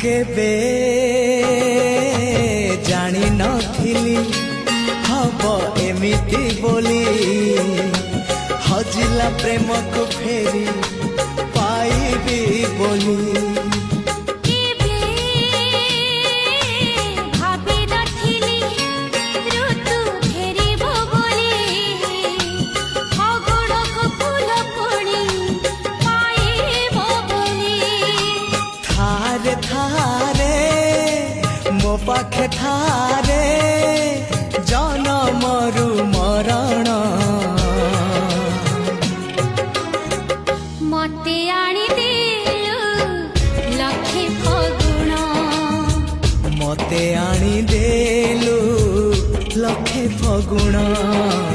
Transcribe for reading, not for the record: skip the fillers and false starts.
केबे जानी नथिली हब एमिति बोली हजिला प्रेम को फेरी पाइबी बोली मो पाखे थारे जनमरु मरण मते आनी देलु लखे फगुण मते आनी देलु लखे फगुण।